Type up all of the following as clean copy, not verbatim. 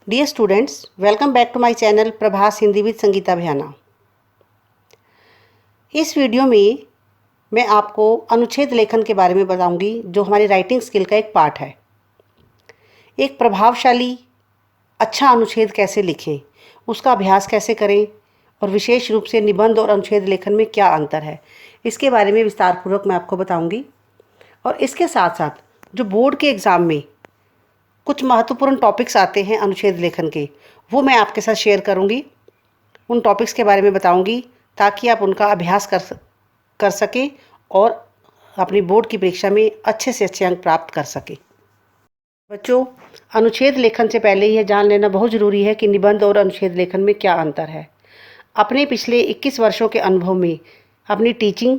Dear students, welcome back to my channel Prabhas Hindi with Sangeeta Bhayana. इस video में मैं आपको अनुच्छेद लेखन के बारे में बताऊंगी, जो हमारी राइटिंग स्किल का एक पार्ट है। एक प्रभावशाली अच्छा अनुच्छेद कैसे लिखें, उसका अभ्यास कैसे करें और विशेष रूप से निबंध और अनुच्छेद लेखन में क्या अंतर है, इसके बारे में विस्तारपूर्वक मैं आपको बताऊंगी। और इसके साथ साथ जो बोर्ड के एग्ज़ाम में कुछ महत्वपूर्ण टॉपिक्स आते हैं अनुच्छेद लेखन के, वो मैं आपके साथ शेयर करूंगी। उन टॉपिक्स के बारे में बताऊंगी ताकि आप उनका अभ्यास कर सकें और अपनी बोर्ड की परीक्षा में अच्छे से अच्छे अंक प्राप्त कर सकें। बच्चों, अनुच्छेद लेखन से पहले यह जान लेना बहुत ज़रूरी है कि निबंध और अनुच्छेद लेखन में क्या अंतर है। अपने पिछले 21 वर्षों के अनुभव में अपनी टीचिंग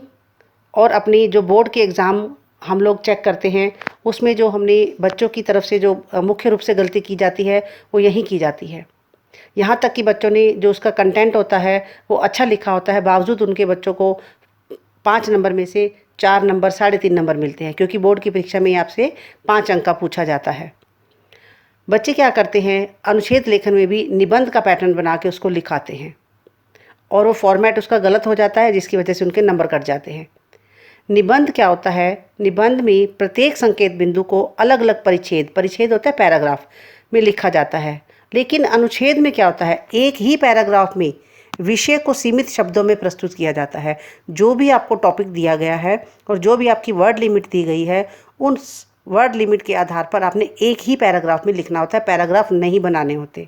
और अपनी जो बोर्ड के एग्ज़ाम हम लोग चेक करते हैं, उसमें जो हमने बच्चों की तरफ से जो मुख्य रूप से गलती की जाती है वो यही की जाती है। यहाँ तक कि बच्चों ने जो उसका कंटेंट होता है वो अच्छा लिखा होता है, बावजूद उनके बच्चों को 5 नंबर में से 4 नंबर, 3.5 नंबर मिलते हैं, क्योंकि बोर्ड की परीक्षा में आपसे 5 अंक का पूछा जाता है। बच्चे क्या करते हैं, अनुच्छेद लेखन में भी निबंध का पैटर्न बना के उसको लिखाते हैं और वो फॉर्मेट उसका गलत हो जाता है, जिसकी वजह से उनके नंबर कट जाते हैं। निबंध क्या होता है, निबंध में प्रत्येक संकेत बिंदु को अलग अलग परिच्छेद होता है पैराग्राफ में लिखा जाता है। लेकिन अनुच्छेद में क्या होता है, एक ही पैराग्राफ में विषय को सीमित शब्दों में प्रस्तुत किया जाता है। जो भी आपको टॉपिक दिया गया है और जो भी आपकी वर्ड लिमिट दी गई है, उन वर्ड लिमिट के आधार पर आपने एक ही पैराग्राफ में लिखना होता है, पैराग्राफ नहीं बनाने होते।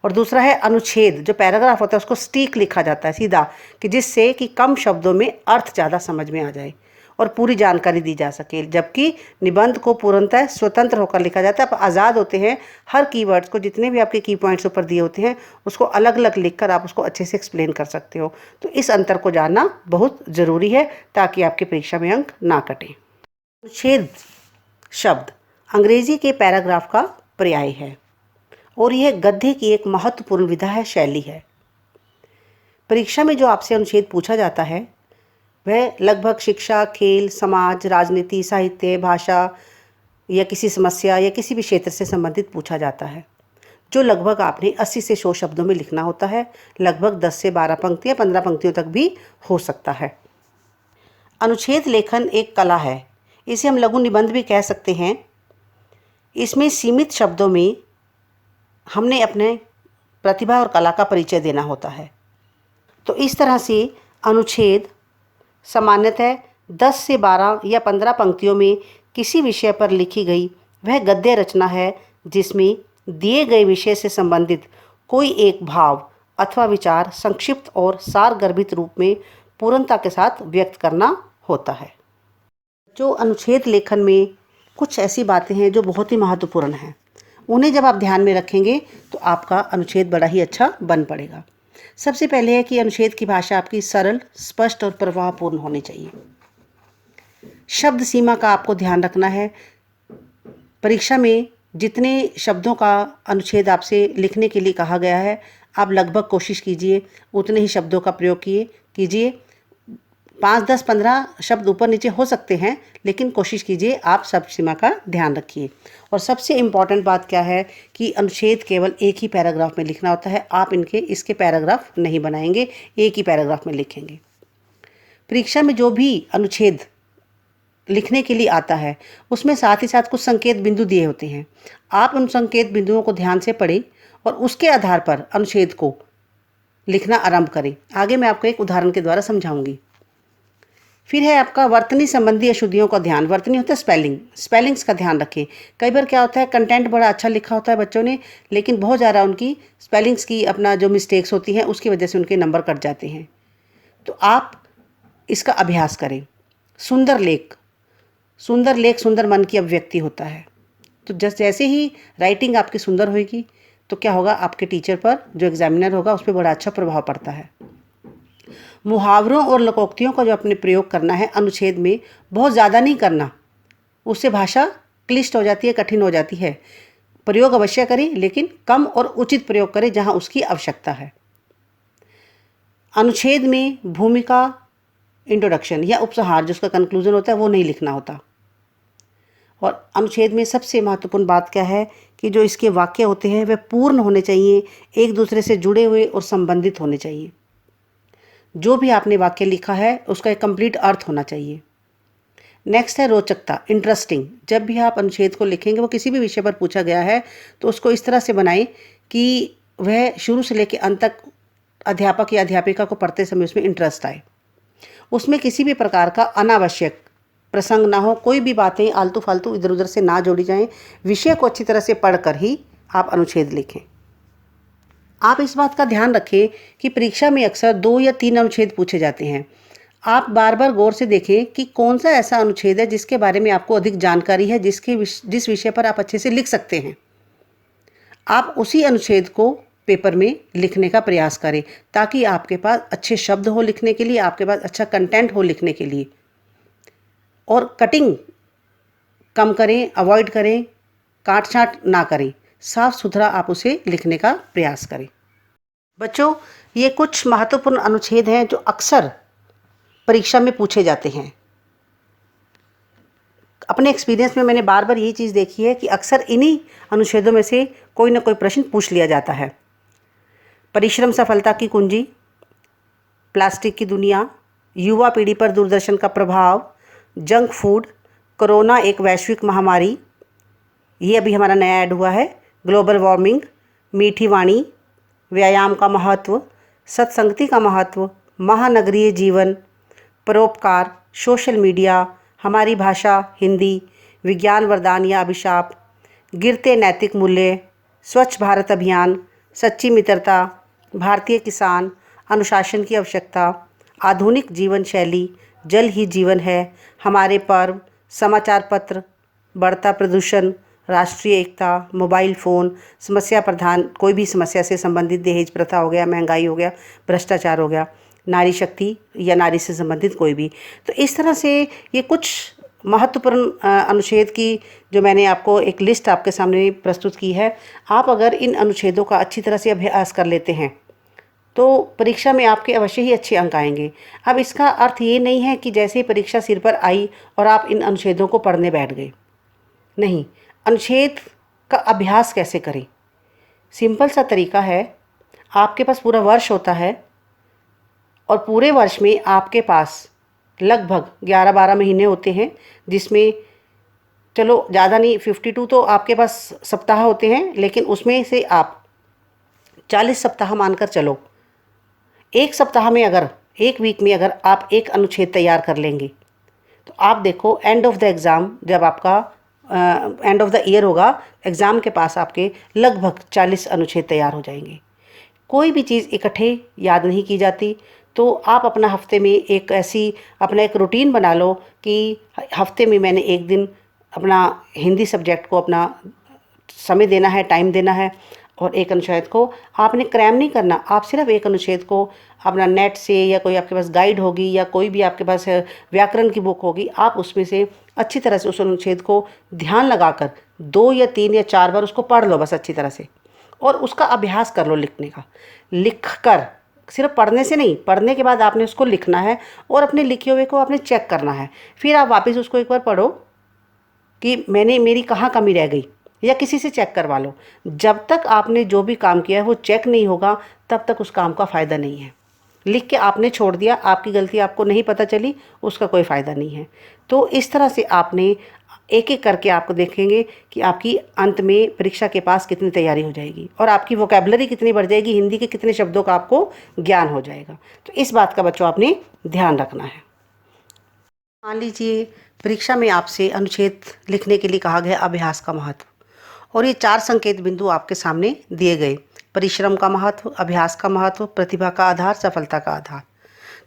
और दूसरा है अनुच्छेद, जो पैराग्राफ होता है उसको स्टीक लिखा जाता है सीधा, कि जिससे कि कम शब्दों में अर्थ ज़्यादा समझ में आ जाए और पूरी जानकारी दी जा सके। जबकि निबंध को पूर्णतः स्वतंत्र होकर लिखा जाता है। आप आज़ाद होते हैं, हर कीवर्ड्स को, जितने भी आपके की पॉइंट्स ऊपर दिए होते हैं, उसको अलग अलग लिखकर आप उसको अच्छे से एक्सप्लेन कर सकते हो। तो इस अंतर को जानना बहुत ज़रूरी है ताकि आपकी परीक्षा में अंक ना कटें। अनुच्छेद शब्द अंग्रेजी के पैराग्राफ का पर्याय है और यह गद्य की एक महत्वपूर्ण विधा है, शैली है। परीक्षा में जो आपसे अनुच्छेद पूछा जाता है वह लगभग शिक्षा, खेल, समाज, राजनीति, साहित्य, भाषा या किसी समस्या या किसी भी क्षेत्र से संबंधित पूछा जाता है, जो लगभग आपने 80 से 100 शब्दों में लिखना होता है। लगभग 10 से 12 पंक्तियाँ, 15 पंक्तियों तक भी हो सकता है। अनुच्छेद लेखन एक कला है, इसे हम लघु निबंध भी कह सकते हैं। इसमें सीमित शब्दों में हमने अपने प्रतिभा और कला का परिचय देना होता है। तो इस तरह से अनुच्छेद सामान्यतः 10 से 12 या 15 पंक्तियों में किसी विषय पर लिखी गई वह गद्य रचना है, जिसमें दिए गए विषय से संबंधित कोई एक भाव अथवा विचार संक्षिप्त और सारगर्भित रूप में पूर्णता के साथ व्यक्त करना होता है। जो अनुच्छेद लेखन में कुछ ऐसी बातें हैं जो बहुत ही महत्वपूर्ण हैं, उन्हें जब आप ध्यान में रखेंगे तो आपका अनुच्छेद बड़ा ही अच्छा बन पड़ेगा। सबसे पहले है कि अनुच्छेद की भाषा आपकी सरल, स्पष्ट और प्रवाहपूर्ण होनी चाहिए। शब्द सीमा का आपको ध्यान रखना है। परीक्षा में जितने शब्दों का अनुच्छेद आपसे लिखने के लिए कहा गया है, आप लगभग कोशिश कीजिए उतने ही शब्दों का प्रयोग कीजिए। 5, 10, 15 शब्द ऊपर नीचे हो सकते हैं, लेकिन कोशिश कीजिए आप शब्द सीमा का ध्यान रखिए। और सबसे इम्पॉर्टेंट बात क्या है कि अनुच्छेद केवल एक ही पैराग्राफ में लिखना होता है। आप इसके पैराग्राफ नहीं बनाएंगे, एक ही पैराग्राफ में लिखेंगे। परीक्षा में जो भी अनुच्छेद लिखने के लिए आता है, उसमें साथ ही साथ कुछ संकेत बिंदु दिए होते हैं। आप उन संकेत बिंदुओं को ध्यान से पढ़ें और उसके आधार पर अनुच्छेद को लिखना आरंभ करें। आगे मैं आपको एक उदाहरण के द्वारा समझाऊंगी। फिर है आपका वर्तनी संबंधी अशुद्धियों का ध्यान। वर्तनी होता है स्पेलिंग्स का ध्यान रखें। कई बार क्या होता है, कंटेंट बड़ा अच्छा लिखा होता है बच्चों ने, लेकिन बहुत ज़्यादा उनकी स्पेलिंग्स की अपना जो मिस्टेक्स होती हैं, उसकी वजह से उनके नंबर कट जाते हैं। तो आप इसका अभ्यास करें। सुंदर लेख सुंदर मन की अभिव्यक्ति होता है। तो जैसे ही राइटिंग आपकी सुंदर होगी तो क्या होगा, आपके टीचर पर, जो एग्जामिनर होगा, उस पर बड़ा अच्छा प्रभाव पड़ता है। मुहावरों और लोकोक्तियों का जो अपने प्रयोग करना है अनुच्छेद में, बहुत ज़्यादा नहीं करना, उससे भाषा क्लिष्ट हो जाती है, कठिन हो जाती है। प्रयोग अवश्य करें, लेकिन कम और उचित प्रयोग करें जहाँ उसकी आवश्यकता है। अनुच्छेद में भूमिका, इंट्रोडक्शन या उपसंहार, जिसका कंक्लूजन होता है, वो नहीं लिखना होता। और अनुच्छेद में सबसे महत्वपूर्ण बात क्या है कि जो इसके वाक्य होते हैं वे पूर्ण होने चाहिए, एक दूसरे से जुड़े हुए और संबंधित होने चाहिए। जो भी आपने वाक्य लिखा है उसका एक कंप्लीट अर्थ होना चाहिए। नेक्स्ट है रोचकता, इंटरेस्टिंग। जब भी आप अनुच्छेद को लिखेंगे, वो किसी भी विषय पर पूछा गया है तो उसको इस तरह से बनाएं कि वह शुरू से लेकर अंत तक अध्यापक या अध्यापिका को पढ़ते समय उसमें इंटरेस्ट आए। उसमें किसी भी प्रकार का अनावश्यक प्रसंग ना हो, कोई भी बातें आलतू फालतू इधर उधर से ना जोड़ी जाएं। विषय को अच्छी तरह से पढ़कर ही आप अनुच्छेद लिखें। आप इस बात का ध्यान रखें कि परीक्षा में अक्सर 2 या 3 अनुच्छेद पूछे जाते हैं। आप बार बार गौर से देखें कि कौन सा ऐसा अनुच्छेद है जिसके बारे में आपको अधिक जानकारी है, जिस विषय पर आप अच्छे से लिख सकते हैं। आप उसी अनुच्छेद को पेपर में लिखने का प्रयास करें ताकि आपके पास अच्छे शब्द हो लिखने के लिए, आपके पास अच्छा कंटेंट हो लिखने के लिए। और कटिंग कम करें, अवॉइड करें, काट छाँट ना करें, साफ सुथरा आप उसे लिखने का प्रयास करें। बच्चों, ये कुछ महत्वपूर्ण अनुच्छेद हैं जो अक्सर परीक्षा में पूछे जाते हैं। अपने एक्सपीरियंस में मैंने बार बार यही चीज़ देखी है कि अक्सर इन्हीं अनुच्छेदों में से कोई ना कोई प्रश्न पूछ लिया जाता है। परिश्रम सफलता की कुंजी, प्लास्टिक की दुनिया, युवा पीढ़ी पर दूरदर्शन का प्रभाव, जंक फूड, कोरोना एक वैश्विक महामारी, ये अभी हमारा नया ऐड हुआ है, ग्लोबल वार्मिंग, मीठी वाणी, व्यायाम का महत्व, सत्संगति का महत्व, महानगरीय जीवन, परोपकार, सोशल मीडिया, हमारी भाषा हिंदी, विज्ञान वरदान या अभिशाप, गिरते नैतिक मूल्य, स्वच्छ भारत अभियान, सच्ची मित्रता, भारतीय किसान, अनुशासन की आवश्यकता, आधुनिक जीवन शैली, जल ही जीवन है, हमारे पर्व, समाचार पत्र, बढ़ता प्रदूषण, राष्ट्रीय एकता, मोबाइल फ़ोन, समस्या प्रधान, कोई भी समस्या से संबंधित, दहेज प्रथा हो गया, महंगाई हो गया, भ्रष्टाचार हो गया, नारी शक्ति या नारी से संबंधित कोई भी। तो इस तरह से ये कुछ महत्वपूर्ण अनुच्छेद की जो मैंने आपको एक लिस्ट आपके सामने प्रस्तुत की है। आप अगर इन अनुच्छेदों का अच्छी तरह से अभ्यास कर लेते हैं तो परीक्षा में आपके अवश्य ही अच्छे अंक आएंगे। अब इसका अर्थ ये नहीं है कि जैसे ही परीक्षा सिर पर आई और आप इन अनुच्छेदों को पढ़ने बैठ गए। नहीं, अनुच्छेद का अभ्यास कैसे करें? सिंपल सा तरीका है, आपके पास पूरा वर्ष होता है और पूरे वर्ष में आपके पास लगभग 11-12 महीने होते हैं, जिसमें चलो ज़्यादा नहीं 52 तो आपके पास सप्ताह होते हैं, लेकिन उसमें से आप 40 सप्ताह मानकर चलो। एक सप्ताह में अगर, एक वीक में अगर आप एक अनुच्छेद तैयार कर लेंगे तो आप देखो एंड ऑफ द एग्ज़ाम, जब आपका एंड ऑफ द ईयर होगा, एग्ज़ाम के पास आपके लगभग 40 अनुच्छेद तैयार हो जाएंगे। कोई भी चीज़ इकट्ठे याद नहीं की जाती, तो आप अपना हफ्ते में अपना एक रूटीन बना लो कि हफ्ते में मैंने एक दिन अपना हिंदी सब्जेक्ट को अपना समय देना है, टाइम देना है, और एक अनुच्छेद को आपने क्रैम नहीं करना। आप सिर्फ एक अनुच्छेद को अपना नेट से या कोई आपके पास गाइड होगी या कोई भी आपके पास व्याकरण की बुक होगी, आप उसमें से अच्छी तरह से उस अनुच्छेद को ध्यान लगाकर 2 या 3 या 4 बार उसको पढ़ लो बस अच्छी तरह से, और उसका अभ्यास कर लो लिखने का। लिख कर, सिर्फ पढ़ने से नहीं, पढ़ने के बाद आपने उसको लिखना है और अपने लिखे हुए को आपने चेक करना है। फिर आप वापस उसको एक बार पढ़ो कि मेरी कहाँ कमी रह गई, या किसी से चेक करवा लो। जब तक आपने जो भी काम किया है वो चेक नहीं होगा, तब तक उस काम का फ़ायदा नहीं है। लिख के आपने छोड़ दिया, आपकी गलती आपको नहीं पता चली, उसका कोई फ़ायदा नहीं है। तो इस तरह से आपने एक एक करके आपको देखेंगे कि आपकी अंत में परीक्षा के पास कितनी तैयारी हो जाएगी और आपकी वोकैबुलरी कितनी बढ़ जाएगी, हिंदी के कितने शब्दों का आपको ज्ञान हो जाएगा। तो इस बात का बच्चों आपने ध्यान रखना है। मान लीजिए परीक्षा में आपसे अनुच्छेद लिखने के लिए कहा गया अभ्यास का महत्व, और ये 4 संकेत बिंदु आपके सामने दिए गए। परिश्रम का महत्व, अभ्यास का महत्व, प्रतिभा का आधार, सफलता का आधार।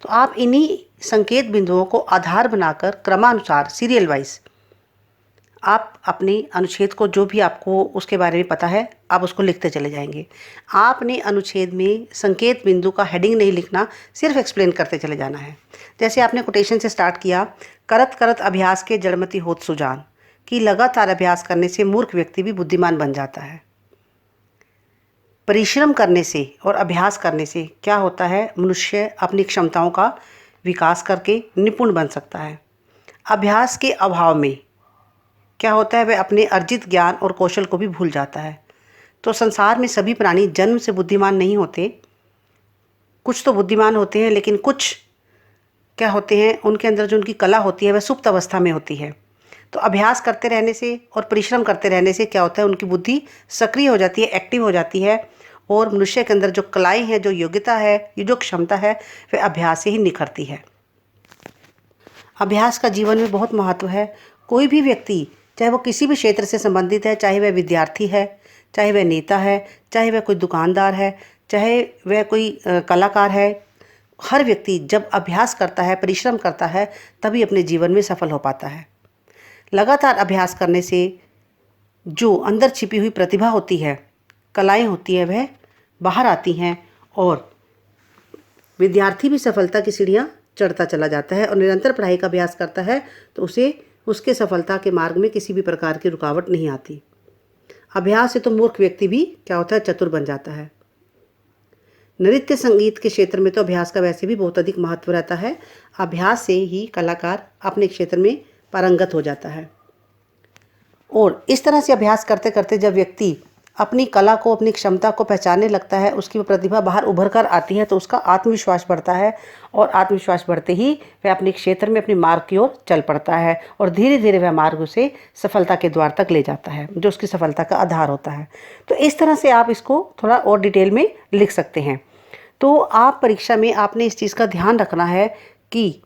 तो आप इन्हीं संकेत बिंदुओं को आधार बनाकर क्रमानुसार सीरियल वाइज आप अपने अनुच्छेद को, जो भी आपको उसके बारे में पता है, आप उसको लिखते चले जाएंगे। आपने अनुच्छेद में संकेत बिंदु का हेडिंग नहीं लिखना, सिर्फ एक्सप्लेन करते चले जाना है। जैसे आपने कोटेशन से स्टार्ट किया, करत करत अभ्यास के जड़मति होत सुजान, कि लगातार अभ्यास करने से मूर्ख व्यक्ति भी बुद्धिमान बन जाता है। परिश्रम करने से और अभ्यास करने से क्या होता है, मनुष्य अपनी क्षमताओं का विकास करके निपुण बन सकता है। अभ्यास के अभाव में क्या होता है, वह अपने अर्जित ज्ञान और कौशल को भी भूल जाता है। तो संसार में सभी प्राणी जन्म से बुद्धिमान नहीं होते। कुछ तो बुद्धिमान होते हैं, लेकिन कुछ क्या होते हैं, उनके अंदर जो उनकी कला होती है वह सुप्त अवस्था में होती है। तो अभ्यास करते रहने से और परिश्रम करते रहने से क्या होता है, उनकी बुद्धि सक्रिय हो जाती है, एक्टिव हो जाती है, और मनुष्य के अंदर जो कलाएं हैं, जो योग्यता है, ये जो क्षमता है, वह अभ्यास से ही निखरती है। अभ्यास का जीवन में बहुत महत्व है। कोई भी व्यक्ति, चाहे वो किसी भी क्षेत्र से संबंधित है, चाहे वह विद्यार्थी है, चाहे वह नेता है, चाहे वह कोई दुकानदार है, चाहे वह कोई कलाकार है, हर व्यक्ति जब अभ्यास करता है, परिश्रम करता है, तभी अपने जीवन में सफल हो पाता है। लगातार अभ्यास करने से जो अंदर छिपी हुई प्रतिभा होती है, कलाएं होती है, वह बाहर आती हैं, और विद्यार्थी भी सफलता की सीढ़ियाँ चढ़ता चला जाता है और निरंतर पढ़ाई का अभ्यास करता है, तो उसे उसके सफलता के मार्ग में किसी भी प्रकार की रुकावट नहीं आती। अभ्यास से तो मूर्ख व्यक्ति भी क्या होता है, चतुर बन जाता है। नृत्य संगीत के क्षेत्र में तो अभ्यास का वैसे भी बहुत अधिक महत्व रहता है। अभ्यास से ही कलाकार अपने क्षेत्र में पारंगत हो जाता है। और इस तरह से अभ्यास करते करते जब व्यक्ति अपनी कला को, अपनी क्षमता को पहचानने लगता है, उसकी प्रतिभा बाहर उभर कर आती है, तो उसका आत्मविश्वास बढ़ता है, और आत्मविश्वास बढ़ते ही वह अपने क्षेत्र में अपने मार्ग की ओर चल पड़ता है, और धीरे धीरे वह मार्ग उसे सफलता के द्वार तक ले जाता है, जो उसकी सफलता का आधार होता है। तो इस तरह से आप इसको थोड़ा और डिटेल में लिख सकते हैं। तो आप परीक्षा में आपने इस चीज़ का ध्यान रखना है कि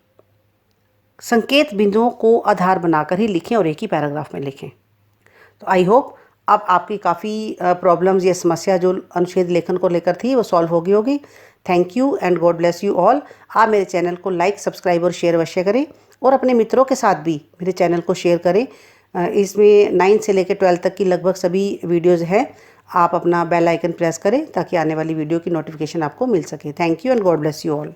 संकेत बिंदुओं को आधार बनाकर ही लिखें और एक ही पैराग्राफ में लिखें। तो आई होप अब आपकी काफ़ी प्रॉब्लम्स या समस्या जो अनुच्छेद लेखन को लेकर थी वो सॉल्व हो गई होगी। Thank you and God bless you all. आप मेरे चैनल को लाइक, सब्सक्राइब और शेयर अवश्य करें, और अपने मित्रों के साथ भी मेरे चैनल को शेयर करें। इसमें 9 से लेकर 12 तक की लगभग सभी वीडियोज़ हैं। आप अपना बेल आइकन प्रेस करें ताकि आने वाली वीडियो की नोटिफिकेशन आपको मिल सके। Thank you and God bless you all.